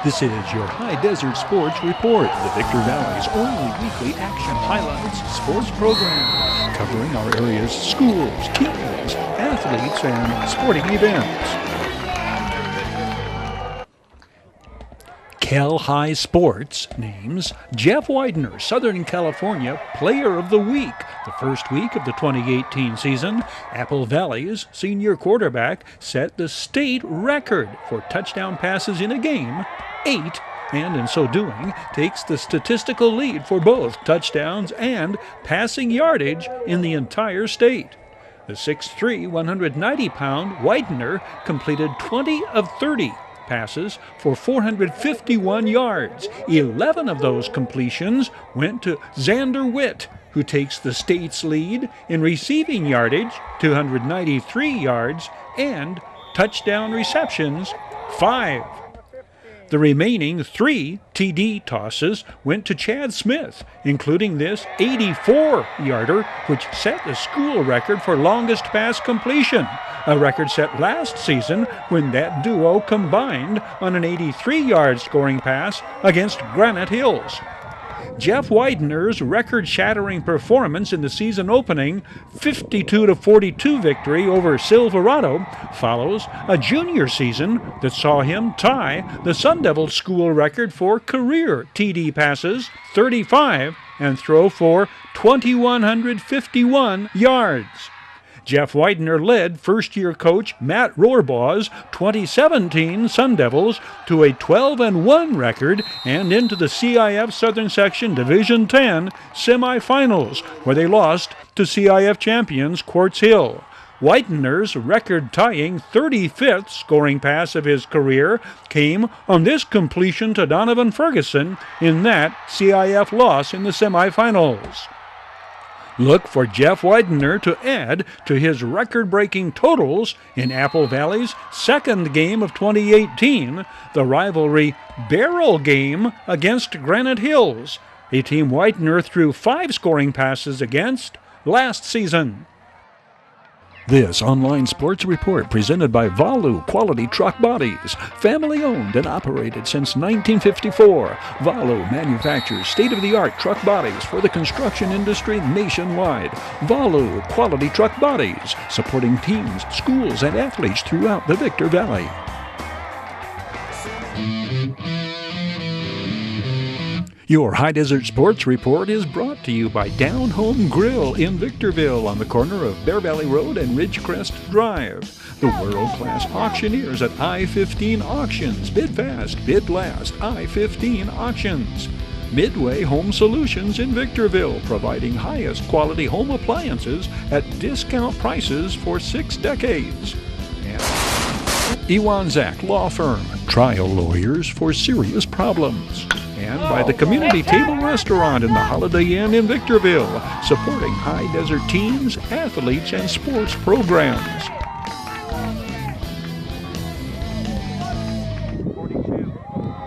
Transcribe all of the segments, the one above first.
This is your High Desert Sports Report, the Victor Valley's only weekly action highlights sports program, covering our area's schools, teams, athletes, and sporting events. Cal High Sports names Jeff Widener, Southern California Player of the Week. The first week of the 2018 season, Apple Valley's senior quarterback set the state record for touchdown passes in a game, 8, and in so doing, takes the statistical lead for both touchdowns and passing yardage in the entire state. The 6'3", 190-pound Widener completed 20 of 30 passes for 451 yards. 11 of those completions went to Xander Witt, who takes the state's lead in receiving yardage, 293 yards, and touchdown receptions, 5. The remaining 3 TD tosses went to Chad Smith, including this 84-yarder, which set the school record for longest pass completion, a record set last season when that duo combined on an 83-yard scoring pass against Granite Hills. Jeff Widener's record-shattering performance in the season-opening 52-42 victory over Silverado follows a junior season that saw him tie the Sun Devil school record for career TD passes, 35, and throw for 2,151 yards. Jeff Widener led first-year coach Matt Rohrbaugh's 2017 Sun Devils to a 12-1 record and into the CIF Southern Section Division 10 semifinals, where they lost to CIF champions Quartz Hill. Widener's record-tying 35th scoring pass of his career came on this completion to Donovan Ferguson in that CIF loss in the semifinals. Look for Jeff Widener to add to his record-breaking totals in Apple Valley's second game of 2018, the rivalry barrel game against Granite Hills, a team Widener threw 5 scoring passes against last season. This online sports report presented by Valu Quality Truck Bodies, family-owned and operated since 1954. Valu manufactures state-of-the-art truck bodies for the construction industry nationwide. Valu Quality Truck Bodies, supporting teams, schools, and athletes throughout the Victor Valley. Your High Desert Sports Report is brought to you by Down Home Grill in Victorville on the corner of Bear Valley Road and Ridgecrest Drive. The world-class auctioneers at I-15 Auctions. Bid fast, bid last. I-15 Auctions. Midway Home Solutions in Victorville, providing highest quality home appliances at discount prices for 6 decades. And Ewan Zach Law Firm, trial lawyers for serious problems. And by the Community Table Restaurant in the Holiday Inn in Victorville, supporting High Desert teams, athletes, and sports programs.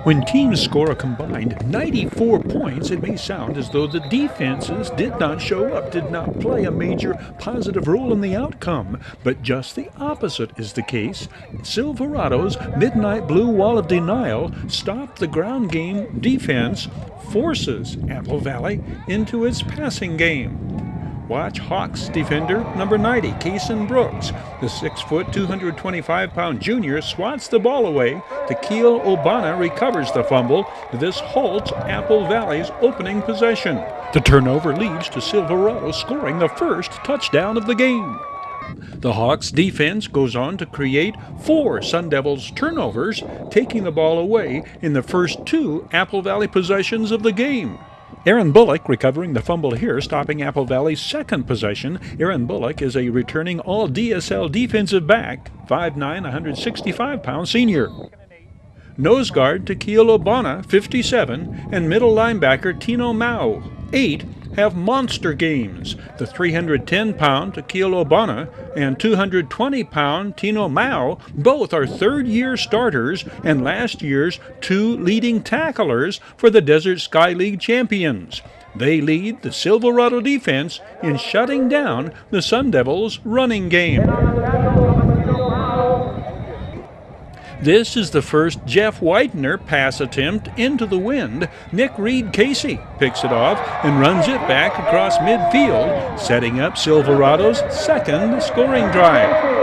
When teams score a combined 94 points, it may sound as though the defenses did not show up, did not play a major positive role in the outcome. But just the opposite is the case. Silverado's Midnight Blue Wall of Denial stopped the ground game defense, forces Apple Valley into its passing game. Watch Hawks defender number 90, Kaysen Brooks. The 6', 225-pound junior swats the ball away. Tequil Obana recovers the fumble. This halts Apple Valley's opening possession. The turnover leads to Silverado scoring the first touchdown of the game. The Hawks defense goes on to create 4 Sun Devils turnovers, taking the ball away in the first 2 Apple Valley possessions of the game. Aaron Bullock recovering the fumble here, stopping Apple Valley's second possession. Aaron Bullock is a returning all-DSL defensive back, 5'9", 165-pound senior. Nose guard Tequil Obana, 57, and middle linebacker Tino Mao, 8, have monster games. The 310-pound Tequil Obana and 220-pound Tino Mao both are third-year starters and last year's 2 leading tacklers for the Desert Sky League champions. They lead the Silverado defense in shutting down the Sun Devils' running game. This is the first Jeff Widener pass attempt into the wind. Nick Reed-Casey picks it off and runs it back across midfield, setting up Silverado's second scoring drive.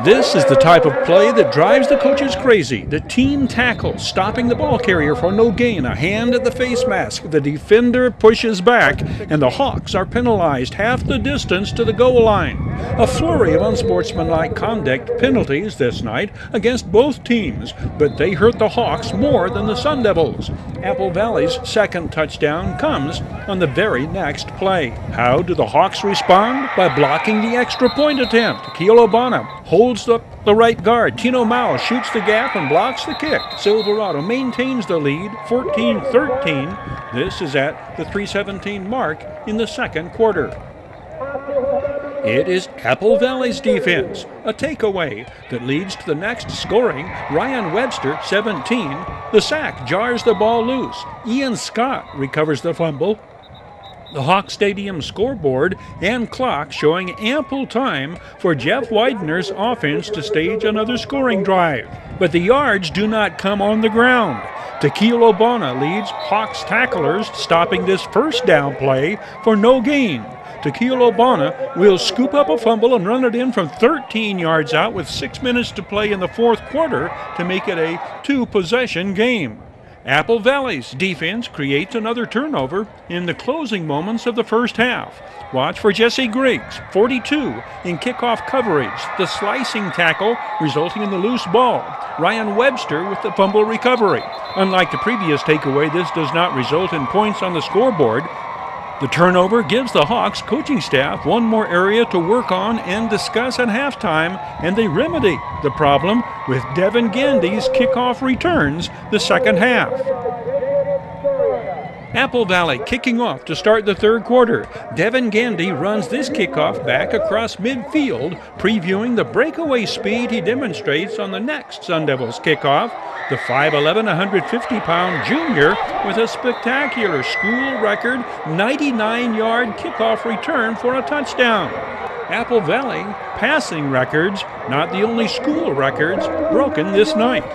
This is the type of play that drives the coaches crazy. The team tackle, stopping the ball carrier for no gain, a hand at the face mask. The defender pushes back, and the Hawks are penalized half the distance to the goal line. A flurry of unsportsmanlike conduct penalties this night against both teams, but they hurt the Hawks more than the Sun Devils. Apple Valley's second touchdown comes on the very next play. How do the Hawks respond? By blocking the extra point attempt. Keolobana holds up the right guard. Tino Mao shoots the gap and blocks the kick. Silverado maintains the lead, 14-13. This is at the 3:17 mark in the second quarter. It is Apple Valley's defense. A takeaway that leads to the next scoring. Ryan Webster, 17. The sack jars the ball loose. Ian Scott recovers the fumble. The Hawk Stadium scoreboard and clock showing ample time for Jeff Widener's offense to stage another scoring drive. But the yards do not come on the ground. Keolobana leads Hawks tacklers, stopping this first down play for no gain. Keolobana will scoop up a fumble and run it in from 13 yards out with 6 minutes to play in the fourth quarter to make it a two-possession game. Apple Valley's defense creates another turnover in the closing moments of the first half. Watch for Jesse Griggs, 42, in kickoff coverage. The slicing tackle resulting in the loose ball. Ryan Webster with the fumble recovery. Unlike the previous takeaway, this does not result in points on the scoreboard. The turnover gives the Hawks coaching staff one more area to work on and discuss at halftime, and they remedy the problem with Devin Gandy's kickoff returns the second half. Apple Valley kicking off to start the third quarter. Devin Gandy runs this kickoff back across midfield, previewing the breakaway speed he demonstrates on the next Sun Devils kickoff. The 5'11", 150-pound junior with a spectacular school record 99-yard kickoff return for a touchdown. Apple Valley passing records, not the only school records, broken this night.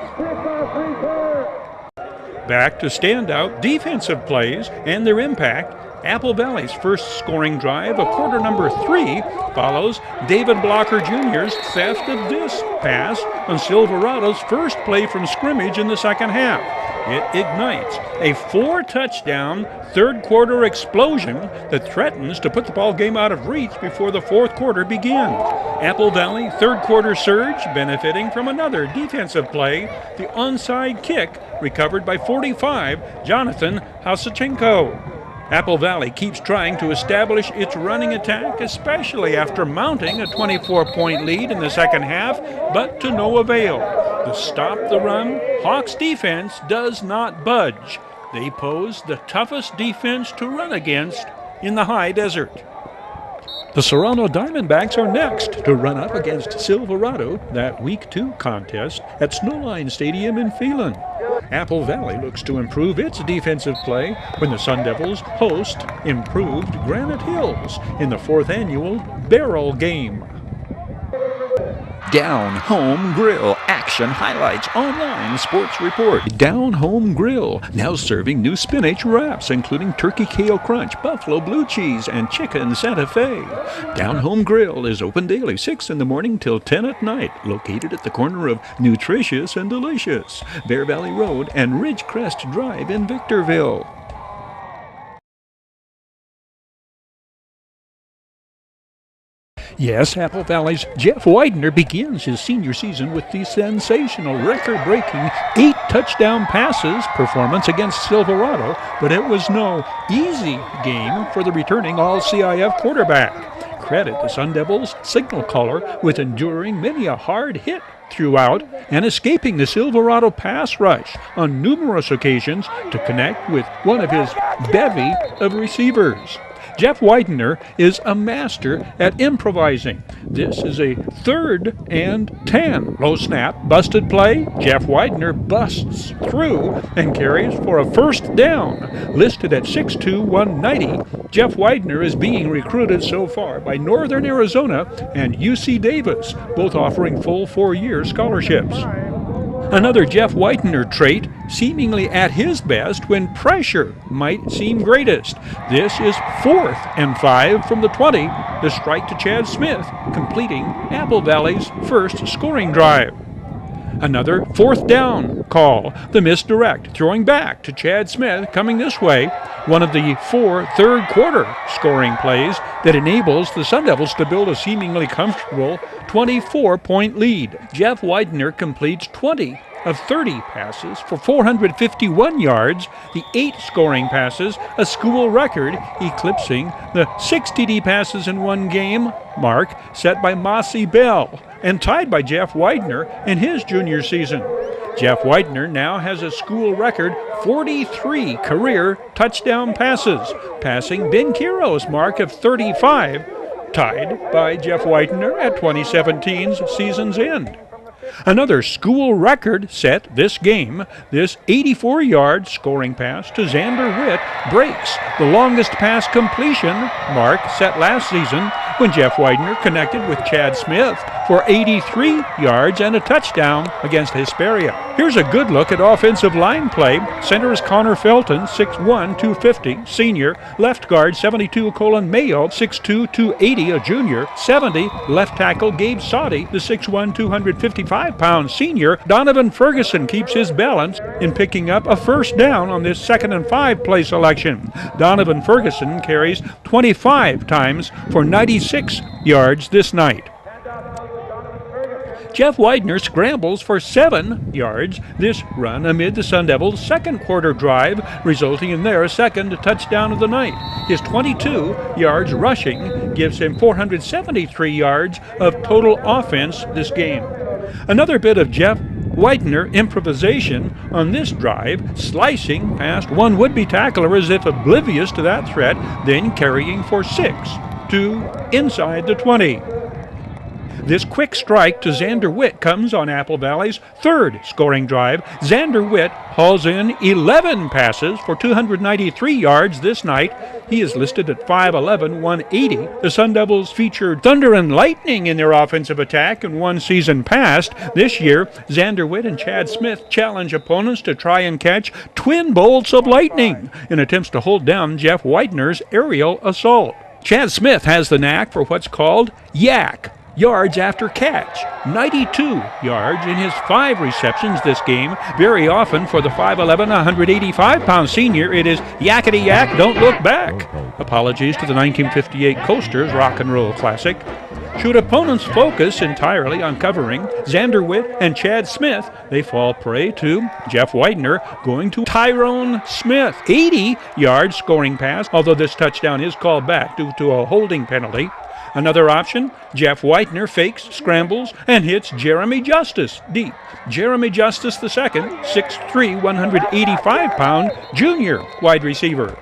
Back to standout defensive plays and their impact. Apple Valley's first scoring drive of quarter number 3 follows David Blocker Jr.'s theft of this pass on Silverado's first play from scrimmage in the second half. It ignites a 4-touchdown third-quarter explosion that threatens to put the ball game out of reach before the fourth quarter begins. Apple Valley third-quarter surge benefiting from another defensive play, the onside kick recovered by 45, Jonathan Hausachenko. Apple Valley keeps trying to establish its running attack, especially after mounting a 24-point lead in the second half, but to no avail. To stop the run, Hawks defense does not budge. They pose the toughest defense to run against in the high desert. The Serrano Diamondbacks are next to run up against Silverado, that Week 2 contest at Snowline Stadium in Phelan. Apple Valley looks to improve its defensive play when the Sun Devils host improved Granite Hills in the 4th annual Barrel Game. Down Home Grill Action Highlights Online Sports Report. Down Home Grill, now serving new spinach wraps, including turkey kale crunch, buffalo blue cheese, and chicken Santa Fe. Down Home Grill is open daily, 6 in the morning till 10 at night, located at the corner of Nutritious and Delicious, Bear Valley Road and Ridgecrest Drive in Victorville. Yes, Apple Valley's Jeff Widener begins his senior season with the sensational record-breaking 8-touchdown passes performance against Silverado, but it was no easy game for the returning All-CIF quarterback. Credit the Sun Devils' signal caller with enduring many a hard hit throughout and escaping the Silverado pass rush on numerous occasions to connect with one of his bevy of receivers. Jeff Widener is a master at improvising. This is a 3rd and 10. Low snap, busted play. Jeff Widener busts through and carries for a first down. Listed at 6'2", 190, Jeff Widener is being recruited so far by Northern Arizona and UC Davis, both offering full 4-year scholarships. Another Jeff Widener trait, seemingly at his best when pressure might seem greatest. This is 4th and 5 from the 20, the strike to Chad Smith, completing Apple Valley's first scoring drive. Another 4th down call, the misdirect, throwing back to Chad Smith coming this way, one of the 4 third-quarter scoring plays that enables the Sun Devils to build a seemingly comfortable 24-point lead. Jeff Widener completes 20 of 30 passes for 451 yards, the 8 scoring passes, a school record, eclipsing the 6 TD passes in one game mark set by Mossy Bell, and tied by Jeff Widener in his junior season. Jeff Widener now has a school record 43 career touchdown passes, passing Ben Kiro's mark of 35, tied by Jeff Widener at 2017's season's end. Another school record set this game. This 84-yard scoring pass to Xander Witt breaks the longest pass completion mark set last season when Jeff Widener connected with Chad Smith for 83 yards and a touchdown against Hesperia. Here's a good look at offensive line play. Center is Connor Felton, 6'1", 250, senior. Left guard, 72, Colin Mayo, 6'2", 280, a junior. 70, left tackle Gabe Soddy, the 6'1", 255-pound senior. Donovan Ferguson keeps his balance in picking up a first down on this 2nd and 5 play selection. Donovan Ferguson carries 25 times for 96 yards this night. Jeff Widener scrambles for 7 yards this run amid the Sun Devils' second quarter drive, resulting in their second touchdown of the night. His 22 yards rushing gives him 473 yards of total offense this game. Another bit of Jeff Widener improvisation on this drive, slicing past one would-be tackler as if oblivious to that threat, then carrying for 6 to inside the 20. This quick strike to Xander Witt comes on Apple Valley's 3rd scoring drive. Xander Witt hauls in 11 passes for 293 yards this night. He is listed at 5'11", 180. The Sun Devils featured thunder and lightning in their offensive attack in one season past. This year, Xander Witt and Chad Smith challenge opponents to try and catch twin bolts of lightning in attempts to hold down Jeff Widener's aerial assault. Chad Smith has the knack for what's called yak, yards after catch. 92 yards in his 5 receptions this game. Very often for the 5'11", 185-pound senior, it is yakety yak, don't look back. Apologies to the 1958 Coasters Rock and Roll Classic. Should opponents focus entirely on covering Xander Witt and Chad Smith, they fall prey to Jeff Widener going to Tyrone Smith. 80 yards scoring pass, although this touchdown is called back due to a holding penalty. Another option, Jeff Widener fakes, scrambles, and hits Jeremy Justice deep. Jeremy Justice II, 6'3", 185-pound junior wide receiver.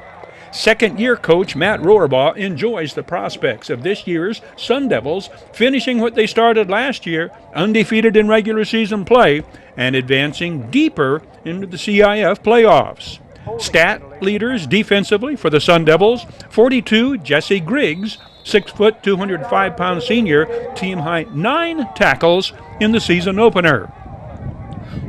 Second-year coach Matt Rohrbaugh enjoys the prospects of this year's Sun Devils finishing what they started last year, undefeated in regular season play, and advancing deeper into the CIF playoffs. Stat leaders defensively for the Sun Devils, 42, Jesse Griggs, 6 foot, 205-pound senior, team-high 9 tackles in the season opener.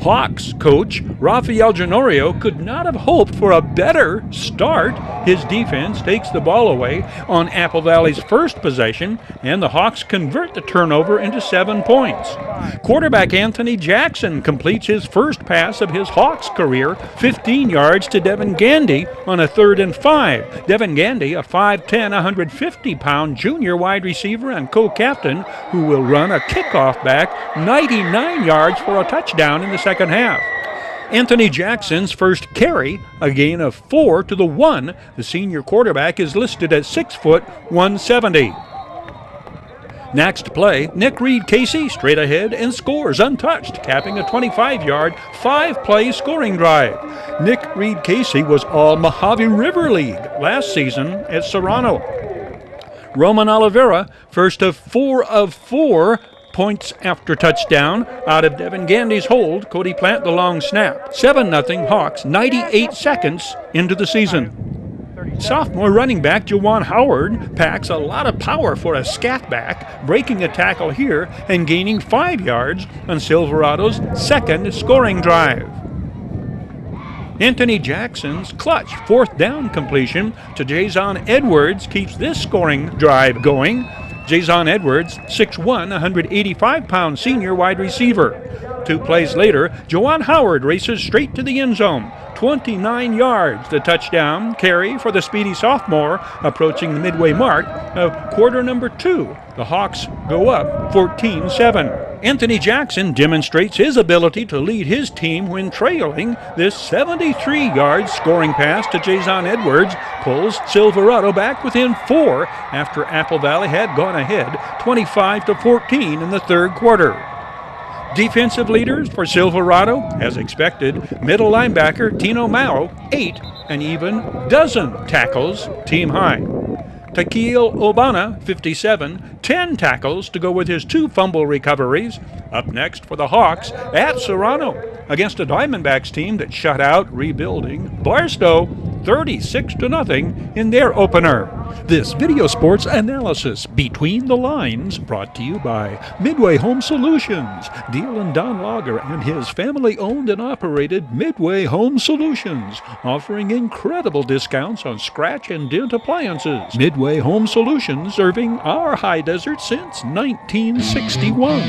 Hawks coach Rafael Genorio could not have hoped for a better start. His defense takes the ball away on Apple Valley's first possession, and the Hawks convert the turnover into 7 points. Quarterback Anthony Jackson completes his first pass of his Hawks career, 15 yards to Devin Gandy on a 3rd and 5. Devin Gandy, a 5'10", 150-pound junior wide receiver and co-captain, who will run a kickoff back 99 yards for a touchdown in the second half. Anthony Jackson's first carry, a gain of 4 to the 1. The senior quarterback is listed at 6 foot, 170. Next play, Nick Reed-Casey straight ahead and scores untouched, capping a 25-yard, 5-play scoring drive. Nick Reed-Casey was all Mojave River League last season at Serrano. Roman Oliveira, first of 4 points after touchdown out of Devin Gandy's hold. Cody Plant the long snap. 7-0 Hawks, 98 seconds into the season. Sophomore running back Juwan Howard packs a lot of power for a scat back, breaking a tackle here and gaining 5 yards on Silverado's second scoring drive. Anthony Jackson's clutch 4th down completion to Jason Edwards keeps this scoring drive going. Jason Edwards, 6'1", 185-pound senior wide receiver. 2 plays later, Juwan Howard races straight to the end zone. 29 yards, the touchdown carry for the speedy sophomore, approaching the midway mark of quarter number 2. The Hawks go up 14-7. Anthony Jackson demonstrates his ability to lead his team when trailing. This 73-yard scoring pass to Jason Edwards pulls Silverado back within 4 after Apple Valley had gone ahead 25-14 in the third quarter. Defensive leaders for Silverado, as expected, middle linebacker Tino Mao, 8 and even dozen tackles, team high. Taquil Obana, 57, 10 tackles to go with his 2 fumble recoveries. Up next for the Hawks at Serrano against a Diamondbacks team that shut out rebuilding Barstow 36-0 in their opener. This video sports analysis Between the Lines brought to you by Midway Home Solutions. Deal and Don Lager and his family-owned and operated Midway Home Solutions, offering incredible discounts on scratch and dent appliances. Midway Home Solutions, serving our high desert since 1961.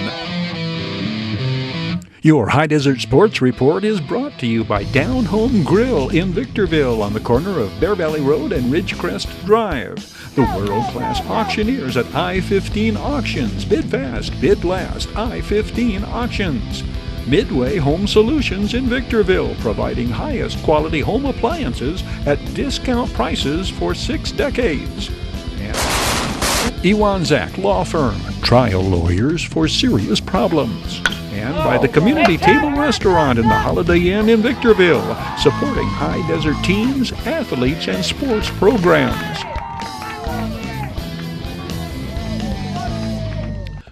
Your High Desert Sports Report is brought to you by Down Home Grill in Victorville on the corner of Bear Valley Road and Ridgecrest Drive. The world-class auctioneers at I-15 Auctions. Bid fast, bid last. I-15 Auctions. Midway Home Solutions in Victorville, providing highest quality home appliances at discount prices for 6 decades. And Ewan Zach Law Firm, trial lawyers for serious problems. And by the Community Table Restaurant in the Holiday Inn in Victorville, supporting high desert teams, athletes, and sports programs.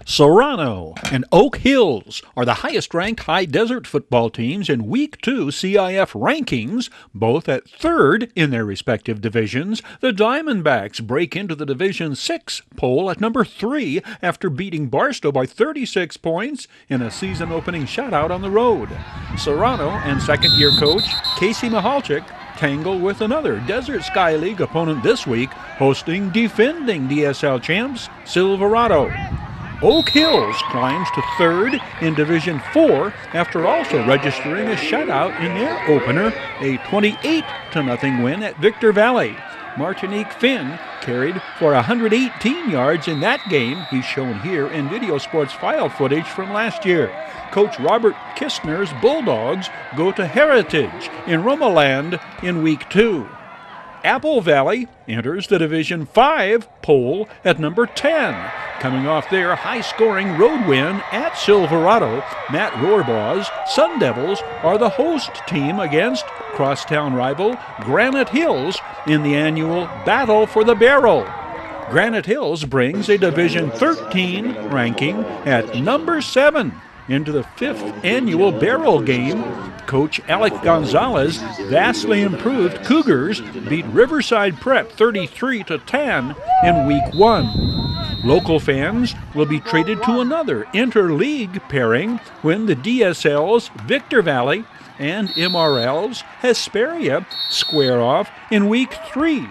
Serrano and Oak Hills are the highest-ranked high desert football teams in Week 2 CIF rankings, both at 3rd in their respective divisions. The Diamondbacks break into the Division 6 poll at number 3 after beating Barstow by 36 points in a season-opening shutout on the road. Serrano and second-year coach Casey Mihalchik tangle with another Desert Sky League opponent this week, hosting defending DSL champs Silverado. Oak Hills climbs to 3rd in Division 4 after also registering a shutout in their opener, a 28-0 win at Victor Valley. Martinique Finn carried for 118 yards in that game. He's shown here in Video Sports file footage from last year. Coach Robert Kistner's Bulldogs go to Heritage in Romaland in Week 2. Apple Valley enters the Division 5 poll at number 10. Coming off their high-scoring road win at Silverado, Matt Rohrbaugh's Sun Devils are the host team against crosstown rival Granite Hills in the annual Battle for the Barrel. Granite Hills brings a Division 13 ranking at number 7 into the 5th annual Barrel game. Coach Alec Gonzalez vastly improved Cougars beat Riverside Prep 33-10 in Week 1. Local fans will be treated to another interleague pairing when the DSL's Victor Valley and MRL's Hesperia square off in Week 3.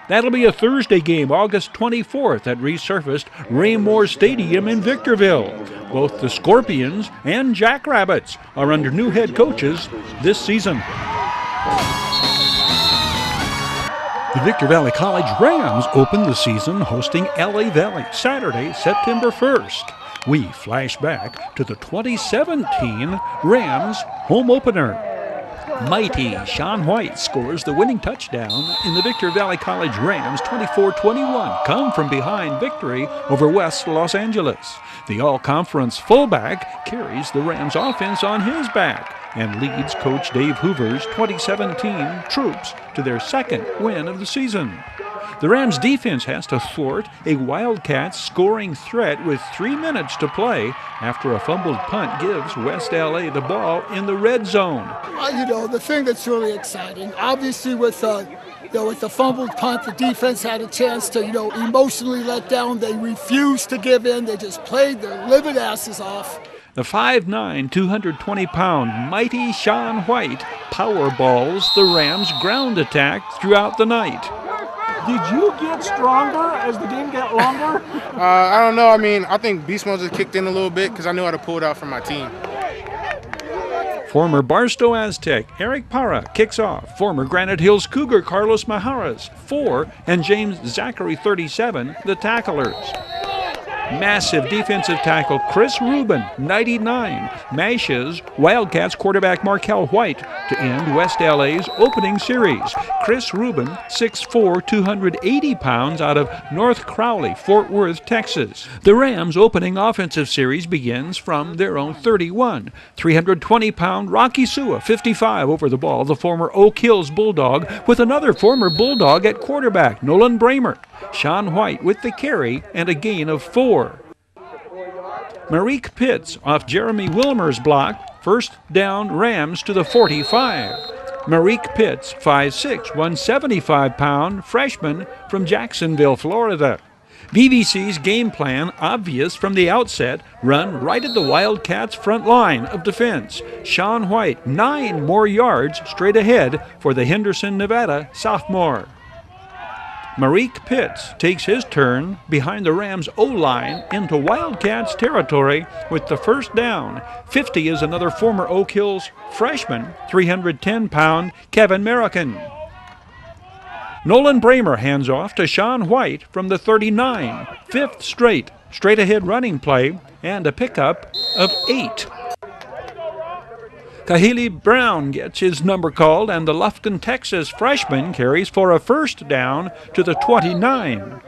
That'll be a Thursday game, August 24th at resurfaced Raymore Stadium in Victorville. Both the Scorpions and Jackrabbits are under new head coaches this season. The Victor Valley College Rams open the season hosting LA Valley Saturday, September 1st. We flash back to the 2017 Rams home opener. Mighty Shaun White scores the winning touchdown in the Victor Valley College Rams' 24-21 come-from-behind victory over West Los Angeles. The all-conference fullback carries the Rams' offense on his back and leads Coach Dave Hoover's 2017 troops to their second win of the season. The Rams defense has to thwart a Wildcats scoring threat with 3 minutes to play after a fumbled punt gives West LA the ball in the red zone. The thing that's really exciting, obviously with the fumbled punt, the defense had a chance to, emotionally let down. They refused to give in. They just played their livid asses off. The 5'9", 220-pound mighty Shaun White powerballs the Rams' ground attack throughout the night. Did you get stronger as the game got longer? I don't know. I think beast mode just kicked in a little bit because I knew how to pull it out for my team. Former Barstow Aztec Eric Parra kicks off. Former Granite Hills Cougar Carlos Majaras, 4, and James Zachary, 37, the tacklers. Massive defensive tackle Chris Rubin, 99, mashes Wildcats quarterback Markel White to end West LA's opening series. Chris Rubin, 6'4", 280 pounds, out of North Crowley, Fort Worth, Texas. The Rams' opening offensive series begins from their own 31. 320-pound Rocky Sua, 55, over the ball, the former Oak Hills Bulldog, with another former Bulldog at quarterback, Nolan Bramer. Shaun White with the carry and a gain of 4. Marique Pitts off Jeremy Wilmer's block. First down, Rams to the 45. Marique Pitts, 5'6", 175-pound freshman from Jacksonville, Florida. VVC's game plan, obvious from the outset, run right at the Wildcats' front line of defense. Shaun White, 9 more yards straight ahead for the Henderson, Nevada sophomore. Marique Pitts takes his turn behind the Rams' O-line into Wildcats territory with the first down. 50 is another former Oak Hills freshman, 310-pound Kevin Merrican. Nolan Bramer hands off to Shaun White from the 39. 5th straight-ahead running play, and a pickup of 8. Kahili Brown gets his number called, and the Lufkin, Texas freshman carries for a first down to the 29.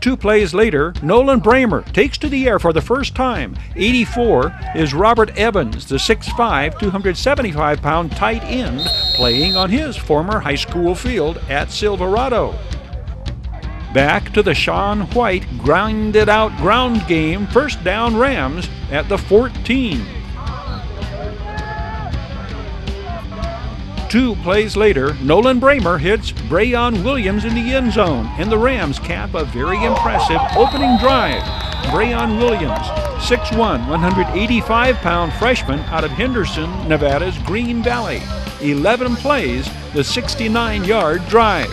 2 plays later, Nolan Bramer takes to the air for the first time. 84 is Robert Evans, the 6'5", 275-pound tight end, playing on his former high school field at Silverado. Back to the Shaun White grounded-out ground game. First down, Rams at the 14. 2 plays later, Nolan Bramer hits Brayon Williams in the end zone, and the Rams cap a very impressive opening drive. Brayon Williams, 6'1", 185-pound freshman out of Henderson, Nevada's Green Valley. 11 plays, the 69-yard drive.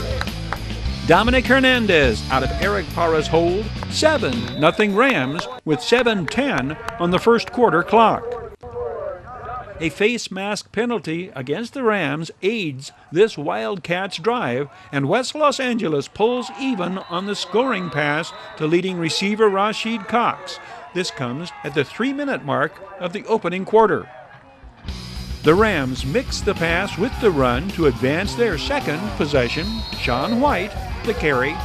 Dominic Hernandez out of Eric Parra's hold, 7-0 Rams with 7:10 on the first quarter clock. A face mask penalty against the Rams aids this Wildcats drive, and West Los Angeles pulls even on the scoring pass to leading receiver Rashid Cox. This comes at the 3-minute mark of the opening quarter. The Rams mix the pass with the run to advance their second possession. Shaun White, the carry.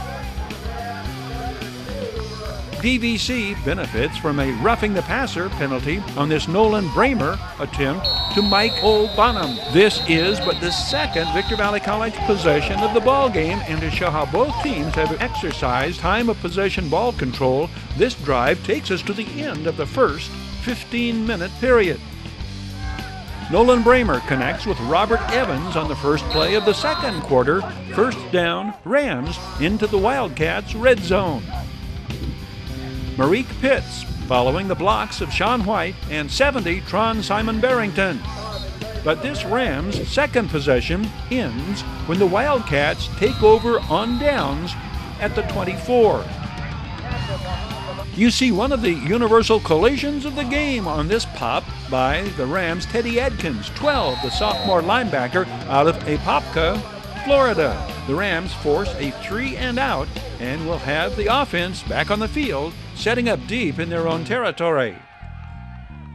DVC benefits from a roughing the passer penalty on this Nolan Bramer attempt to Mike O'Bonham. This is but the second Victor Valley College possession of the ball game, and to show how both teams have exercised time of possession ball control, this drive takes us to the end of the first 15-minute period. Nolan Bramer connects with Robert Evans on the first play of the second quarter. First down, Rams into the Wildcats' red zone. Marique Pitts following the blocks of Shaun White and 70 Tron Simon Barrington. But this Rams' second possession ends when the Wildcats take over on downs at the 24. You see one of the universal collisions of the game on this pop by the Rams' Teddy Adkins, 12, the sophomore linebacker out of Apopka, Florida. The Rams force a 3-and-out and will have the offense back on the field, setting up deep in their own territory.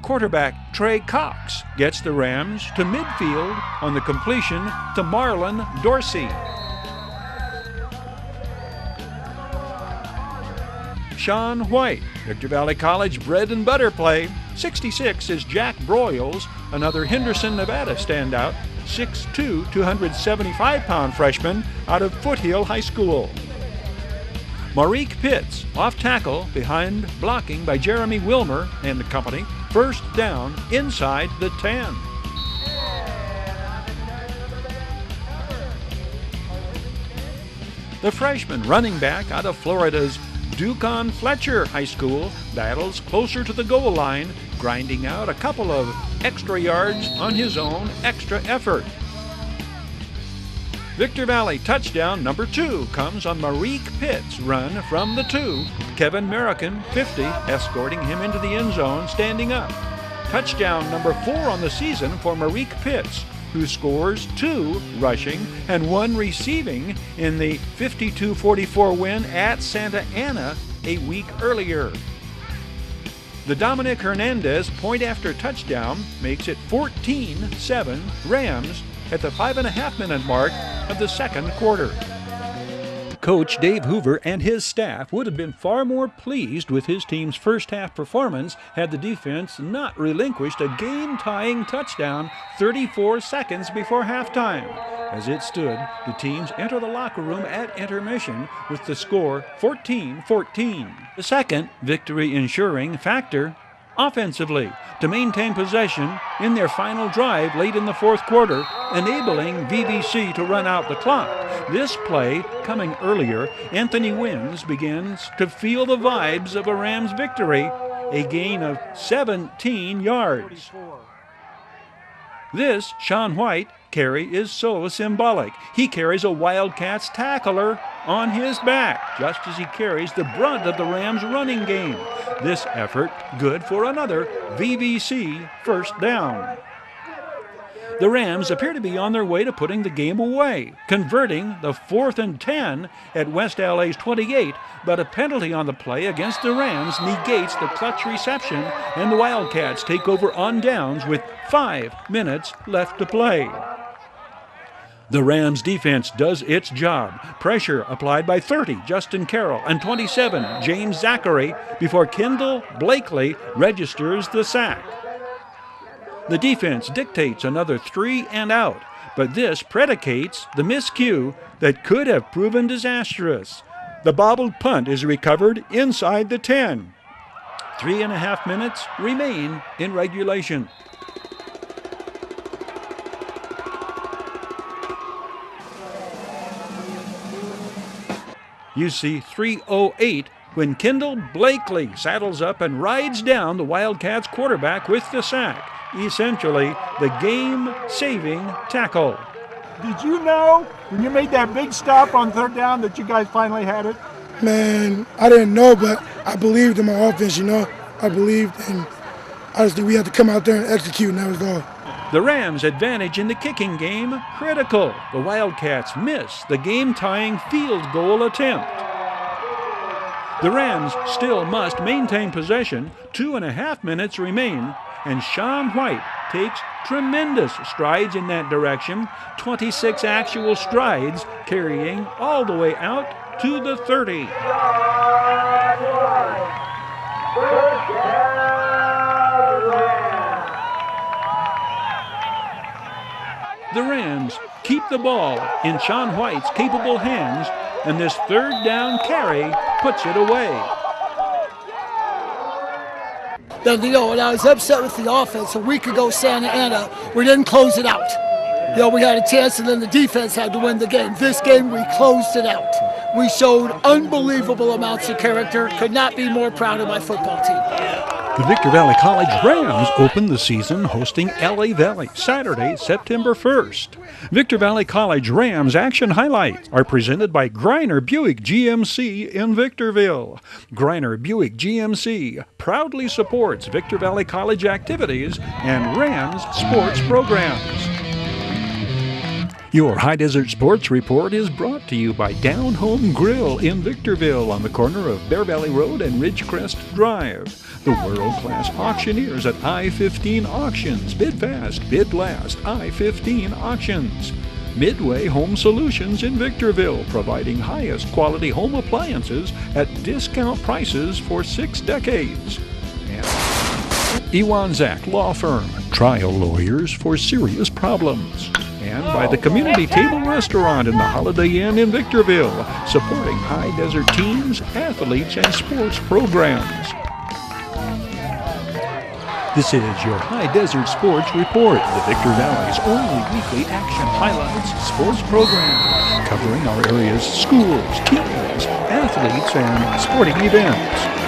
Quarterback Trey Cox gets the Rams to midfield on the completion to Marlon Dorsey. Sean White, Victor Valley College bread and butter play. 66 is Jack Broyles, another Henderson, Nevada standout, 6'2", 275-pound freshman out of Foothill High School. Marique Pitts, off tackle behind blocking by Jeremy Wilmer and the company, first down inside the 10. The freshman running back out of Florida's Ducon Fletcher High School battles closer to the goal line, grinding out a couple of extra yards on his own extra effort. Victor Valley touchdown number 2 comes on Marique Pitts' run from the 2. Kevin Merrican, 50, escorting him into the end zone, standing up. Touchdown number 4 on the season for Marique Pitts, who scores 2 rushing and 1 receiving in the 52-44 win at Santa Ana a week earlier. The Dominic Hernandez point-after touchdown makes it 14-7 Rams at the 5.5-minute mark of the second quarter. Coach Dave Hoover and his staff would have been far more pleased with his team's first-half performance had the defense not relinquished a game-tying touchdown 34 seconds before halftime. As it stood, the teams enter the locker room at intermission with the score 14-14. The second victory-ensuring factor offensively to maintain possession in their final drive late in the fourth quarter, enabling VVC to run out the clock. This play coming earlier, Anthony Wins begins to feel the vibes of a Rams victory, a gain of 17 yards. This Sean White carry is so symbolic. He carries a Wildcats tackler on his back, just as he carries the brunt of the Rams' running game. This effort good for another VVC first down. The Rams appear to be on their way to putting the game away, converting the 4th and 10 at West LA's 28, but a penalty on the play against the Rams negates the clutch reception, and the Wildcats take over on downs with 5 minutes left to play. The Rams defense does its job. Pressure applied by 30, Justin Carroll, and 27, James Zachary, before Kendall Blakely registers the sack. The defense dictates another 3 and out, but this predicates the miscue that could have proven disastrous. The bobbled punt is recovered inside the 10. 3.5 minutes remain in regulation. You see 3:08 when Kendall Blakely saddles up and rides down the Wildcats quarterback with the sack, essentially the game-saving tackle. Did you know when you made that big stop on third down that you guys finally had it? Man, I didn't know, but I believed in my offense, I believed, and obviously we had to come out there and execute, and that was all. The Rams' advantage in the kicking game critical. The Wildcats miss the game-tying field goal attempt. The Rams still must maintain possession. 2.5 minutes remain, and Sean White takes tremendous strides in that direction, 26 actual strides, carrying all the way out to the 30. The Rams keep the ball in Sean White's capable hands, and this third down carry puts it away. Then, and I was upset with the offense. A week ago, Santa Ana, we didn't close it out. We had a chance, and then the defense had to win the game. This game, we closed it out. We showed unbelievable amounts of character. Could not be more proud of my football team. The Victor Valley College Rams opened the season hosting LA Valley Saturday, September 1st. Victor Valley College Rams action highlights are presented by Greiner Buick GMC in Victorville. Greiner Buick GMC proudly supports Victor Valley College activities and Rams sports programs. Your High Desert Sports Report is brought to you by Down Home Grill in Victorville on the corner of Bear Valley Road and Ridgecrest Drive. The world-class auctioneers at I-15 Auctions. Bid fast, bid last. I-15 Auctions. Midway Home Solutions in Victorville, providing highest quality home appliances at discount prices for 6 decades. And Ewan Zach Law Firm, trial lawyers for serious problems. And by the Community Table Restaurant in the Holiday Inn in Victorville, supporting high desert teams, athletes, and sports programs. This is your High Desert Sports Report, the Victor Valley's only weekly action highlights sports program, covering our area's schools, teams, athletes, and sporting events.